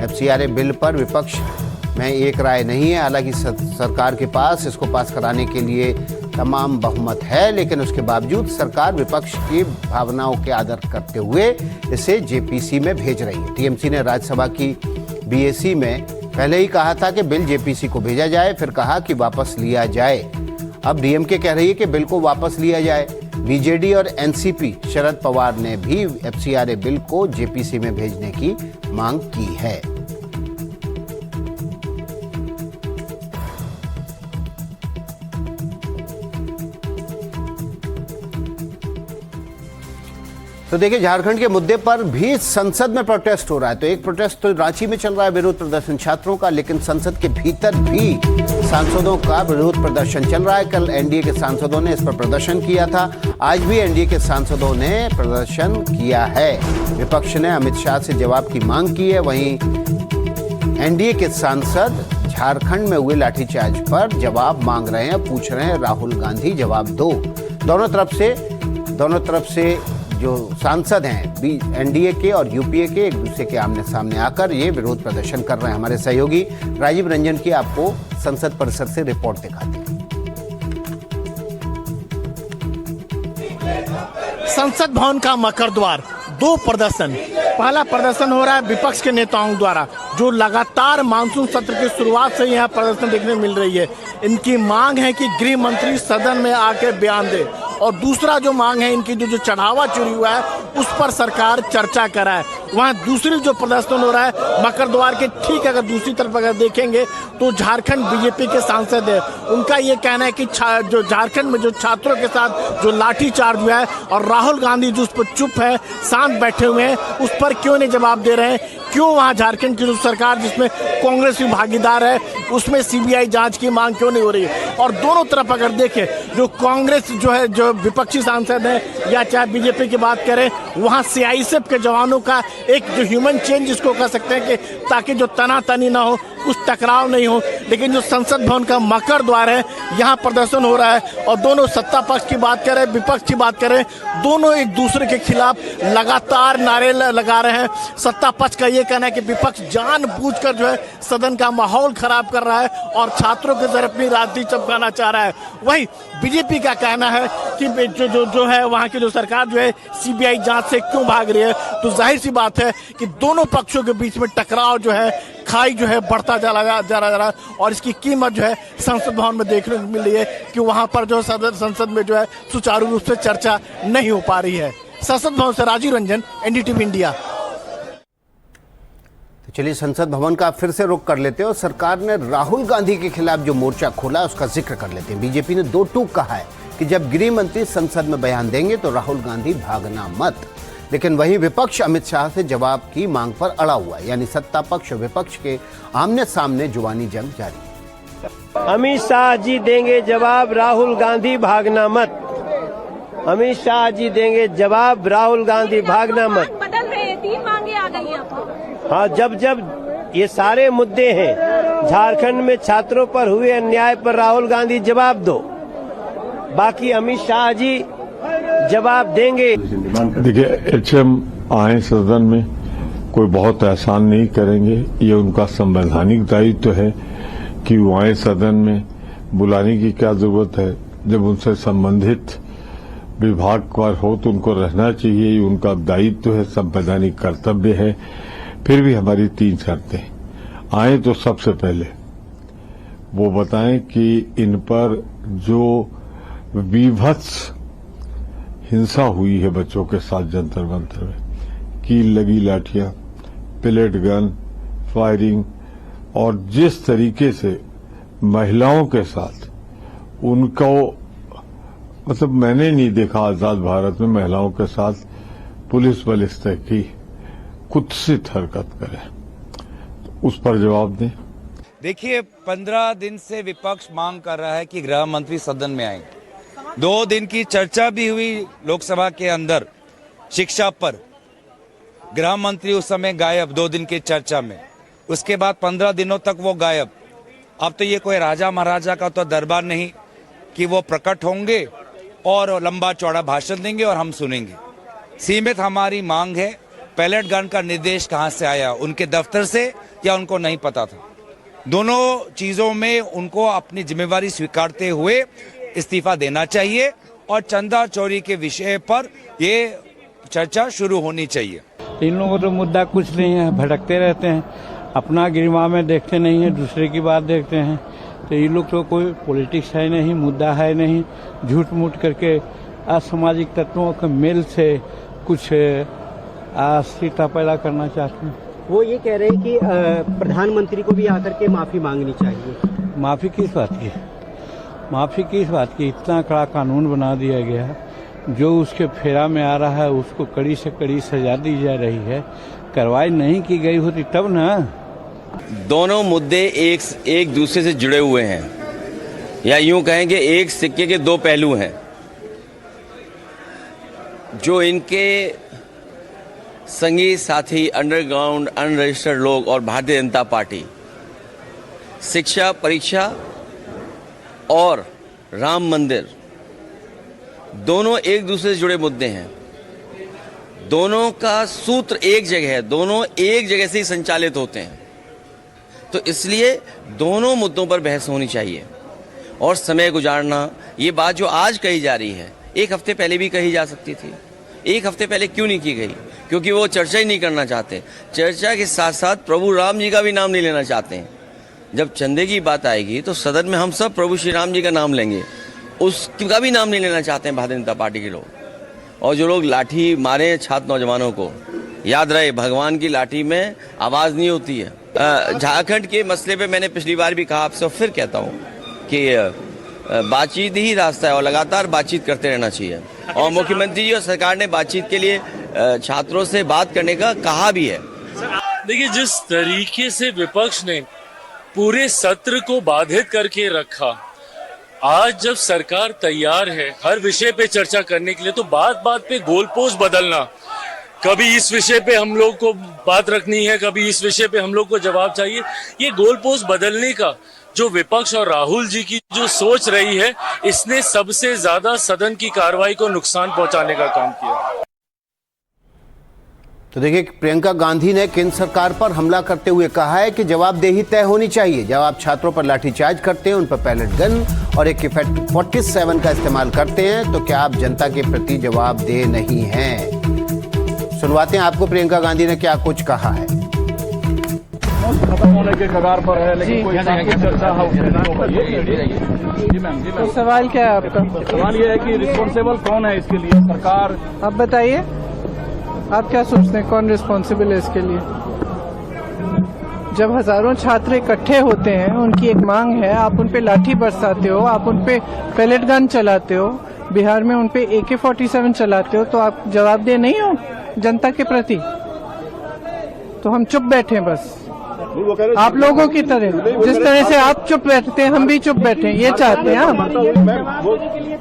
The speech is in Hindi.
एफसीआरए बिल पर विपक्ष में एक राय नहीं है। हालांकि सरकार के पास इसको पास कराने के लिए तमाम बहुमत है, लेकिन उसके बावजूद सरकार विपक्ष की भावनाओं के आदर करते हुए इसे जेपीसी में भेज रही है। टीएमसी ने राज्यसभा की बीएसी में पहले ही कहा था कि बिल जेपीसी को भेजा जाए, फिर कहा कि वापस लिया जाए। अब डीएमके कह रही है कि बिल को वापस लिया जाए। बीजेडी और एनसीपी शरद पवार ने भी एफसीआरए बिल को जेपीसी में भेजने की मांग की है। तो देखिए, झारखंड के मुद्दे पर भी संसद में प्रोटेस्ट हो रहा है। तो एक प्रोटेस्ट तो रांची में चल रहा है, विरोध प्रदर्शन छात्रों का, लेकिन संसद के भीतर भी सांसदों का विरोध प्रदर्शन चल रहा है। कल एनडीए के सांसदों ने इस पर प्रदर्शन किया था, आज भी एनडीए के सांसदों ने प्रदर्शन किया है। विपक्ष ने अमित शाह से जवाब की मांग की है। वहीं एनडीए के सांसद झारखंड में हुए लाठीचार्ज पर जवाब मांग रहे हैं, पूछ रहे हैं राहुल गांधी जवाब दो। दोनों तरफ से जो सांसद हैं एनडीए के और यूपीए के, एक दूसरे के आमने सामने आकर ये विरोध प्रदर्शन कर रहे हैं। हमारे सहयोगी राजीव रंजन की आपको संसद परिसर से रिपोर्ट दिखाते हैं। संसद भवन का मकर द्वार, दो प्रदर्शन। पहला प्रदर्शन हो रहा है विपक्ष के नेताओं द्वारा, जो लगातार मानसून सत्र की शुरुआत से यहाँ प्रदर्शन देखने मिल रही है। इनकी मांग है कि गृह मंत्री सदन में आके बयान दे, और दूसरा जो मांग है इनकी जो चढ़ावा चोरी हुआ है उस पर सरकार चर्चा कराए। वहाँ दूसरी जो प्रदर्शन हो रहा है मकर द्वार के ठीक अगर दूसरी तरफ अगर देखेंगे तो झारखंड बीजेपी के सांसद है, उनका ये कहना है कि जो झारखंड में जो छात्रों के साथ जो लाठीचार्ज हुआ है और राहुल गांधी जो उस पर चुप है, शांत बैठे हुए हैं, उस पर क्यों नहीं जवाब दे रहे हैं। क्यों वहाँ झारखंड की जो सरकार जिसमें कांग्रेस भी भागीदार है उसमें सीबीआई जांच की मांग क्यों नहीं हो रही है। और दोनों तरफ अगर देखें, जो कांग्रेस जो है, जो विपक्षी सांसद है या चाहे बीजेपी की बात करें, वहाँ सीआईएसएफ के जवानों का एक जो ह्यूमन चेंज जिसको कह सकते हैं कि ताकि जो तनातनी ना हो, कुछ टकराव नहीं हो। लेकिन जो संसद भवन का मकर द्वार है यहाँ प्रदर्शन हो रहा है और दोनों सत्ता पक्ष की बात करें, विपक्ष की बात करें, दोनों एक दूसरे के खिलाफ लगातार नारे लगा रहे हैं। सत्ता पक्ष का ये कहना है कि विपक्ष जानबूझकर जो है सदन का माहौल खराब कर रहा है और छात्रों के तरफ अपनी राजनीति चमकाना चाह रहा है। वही बीजेपी का कहना है कि जो है वहाँ की जो सरकार जो है सीबीआई जांच से क्यों भाग रही है। तो जाहिर सी बात है कि दोनों पक्षों के बीच में टकराव जो है, खाई जो है बढ़ता जा रहा है और इसकी कीमत जो है संसद भवन में देखने को मिल रही है कि वहां पर जो संसद में जो है सुचारू रूप से चर्चा नहीं हो पा रही है। संसद भवन से राजीव रंजन, एनडीटीवी इंडिया। तो चलिए संसद भवन का फिर से रुख कर लेते हैं और सरकार ने राहुल गांधी के खिलाफ जो मोर्चा खोला उसका जिक्र कर लेते हैं। बीजेपी ने दो टूक कहा है कि जब गृह मंत्री संसद में बयान देंगे तो राहुल गांधी भागना मत। लेकिन वही विपक्ष अमित शाह से जवाब की मांग पर अड़ा हुआ है, यानी सत्ता पक्ष और विपक्ष के आमने सामने जुबानी जंग जारी है। अमित शाह जी देंगे जवाब, राहुल गांधी भागना मत। अमित शाह जी देंगे जवाब, राहुल गांधी भागना मत। बदल रहे हैं, 3 मांगे आ गई हैं। हाँ, जब ये सारे मुद्दे हैं, झारखंड में छात्रों पर हुए अन्याय पर राहुल गांधी जवाब दो, बाकी अमित शाह जी जवाब देंगे। देखिए, एचएम आए सदन में, कोई बहुत एहसान नहीं करेंगे। ये उनका संवैधानिक दायित्व है कि वो आए सदन में। बुलाने की क्या जरूरत है? जब उनसे संबंधित विभाग पर हो तो उनको रहना चाहिए, ये उनका दायित्व है, संवैधानिक कर्तव्य है। फिर भी हमारी 3 शर्तें आए तो सबसे पहले वो बताएं कि इन पर जो विभत्स हिंसा हुई है बच्चों के साथ जंतर मंतर में, कील लगी लाठियां, पेलेट गन, फायरिंग, और जिस तरीके से महिलाओं के साथ उनको, मतलब मैंने नहीं देखा आजाद भारत में महिलाओं के साथ पुलिस बल इस तरह की कुत्सित हरकत करे, तो उस पर जवाब दें। देखिए, 15 दिन से विपक्ष मांग कर रहा है कि गृह मंत्री सदन में आए। 2 दिन की चर्चा भी हुई लोकसभा के अंदर शिक्षा पर, गृह मंत्री उस समय गायब 2 दिन की चर्चा में। उसके बाद 15 दिनों तक वो गायब। अब तो ये कोई राजा महाराजा का तो दरबार नहीं कि वो प्रकट होंगे और लंबा चौड़ा भाषण देंगे और हम सुनेंगे। सीमित हमारी मांग है पैलेट गन का निर्देश कहां से आया, उनके दफ्तर से या उनको नहीं पता था। दोनों चीजों में उनको अपनी जिम्मेवारी स्वीकारते हुए इस्तीफा देना चाहिए और चंदा चोरी के विषय पर ये चर्चा शुरू होनी चाहिए। इन लोगों तो मुद्दा कुछ नहीं है, भटकते रहते हैं, अपना गिरवा में देखते नहीं है, दूसरे की बात देखते हैं। तो ये लोग तो कोई पॉलिटिक्स है नहीं, मुद्दा है नहीं, झूठ मूठ करके असामाजिक तत्वों के मेल से कुछ अस्थिरता पैदा करना चाहते हैं। वो ये कह रहे हैं कि प्रधानमंत्री को भी आकर के माफी मांगनी चाहिए। माफी किस बात की? माफी किस बात की? इतना कड़ा कानून बना दिया गया, जो उसके फेरा में आ रहा है उसको कड़ी से कड़ी सजा दी जा रही है। कार्रवाई नहीं की गई होती तब ना। दोनों मुद्दे एक दूसरे से जुड़े हुए हैं, या यूं कहेंगे एक सिक्के के दो पहलू हैं। जो इनके संगी साथी अंडरग्राउंड अनरजिस्टर्ड लोग और भारतीय जनता पार्टी शिक्षा परीक्षा और राम मंदिर दोनों एक दूसरे से जुड़े मुद्दे हैं। दोनों का सूत्र एक जगह है, दोनों एक जगह से ही संचालित होते हैं। तो इसलिए दोनों मुद्दों पर बहस होनी चाहिए और समय गुजारना, ये बात जो आज कही जा रही है एक हफ्ते पहले भी कही जा सकती थी। एक हफ्ते पहले क्यों नहीं की गई? क्योंकि वो चर्चा ही नहीं करना चाहते। चर्चा के साथ साथ प्रभु राम जी का भी नाम नहीं लेना चाहते हैं। जब चंदे की बात आएगी तो सदन में हम सब प्रभु श्री राम जी का नाम लेंगे, उसका भी नाम नहीं लेना चाहते हैं भारतीय जनता पार्टी के लोग। और जो लोग लाठी मारे छात्र नौजवानों को, याद रहे भगवान की लाठी में आवाज़ नहीं होती है। झारखंड के मसले पे मैंने पिछली बार भी कहा, आपसे फिर कहता हूँ कि बातचीत ही रास्ता है और लगातार बातचीत करते रहना चाहिए। और मुख्यमंत्री जी और सरकार ने बातचीत के लिए छात्रों से बात करने का कहा भी है। देखिए, जिस तरीके से विपक्ष ने पूरे सत्र को बाधित करके रखा, आज जब सरकार तैयार है हर विषय पे चर्चा करने के लिए, तो बात बात पे गोलपोस्ट बदलना, कभी इस विषय पे हम लोग को बात रखनी है, कभी इस विषय पे हम लोग को जवाब चाहिए, ये गोलपोस्ट बदलने का जो विपक्ष और राहुल जी की जो सोच रही है, इसने सबसे ज्यादा सदन की कार्रवाई को नुकसान पहुंचाने का काम किया। तो देखिए, प्रियंका गांधी ने केंद्र सरकार पर हमला करते हुए कहा है कि जवाबदेही तय होनी चाहिए। जब आप छात्रों पर लाठीचार्ज करते हैं, उन पर पैलेट गन और AK-47 का इस्तेमाल करते हैं, तो क्या आप जनता के प्रति जवाबदेह नहीं हैं? सुनवाते हैं आपको प्रियंका गांधी ने क्या कुछ कहा है। खत्म होने के कगार पर है, लेकिन कोई चर्चा तो सवाल क्या है आपका? सवाल ये है कि रिस्पॉन्सिबल कौन है इसके लिए? सरकार। आप बताइए, आप क्या सोचते हैं कौन रिस्पॉन्सिबल है इसके लिए? जब हजारों छात्र इकट्ठे होते हैं, उनकी एक मांग है, आप उन पे लाठी बरसाते हो, आप उन पे पैलेट गन चलाते हो, बिहार में उन पे AK-47 चलाते हो, तो आप जवाबदेह नहीं हो जनता के प्रति? तो हम चुप बैठे बस, आप लोगों की तरह, जिस तरह से आप चुप बैठते हैं हम भी चुप बैठे, ये चाहते हैं हम।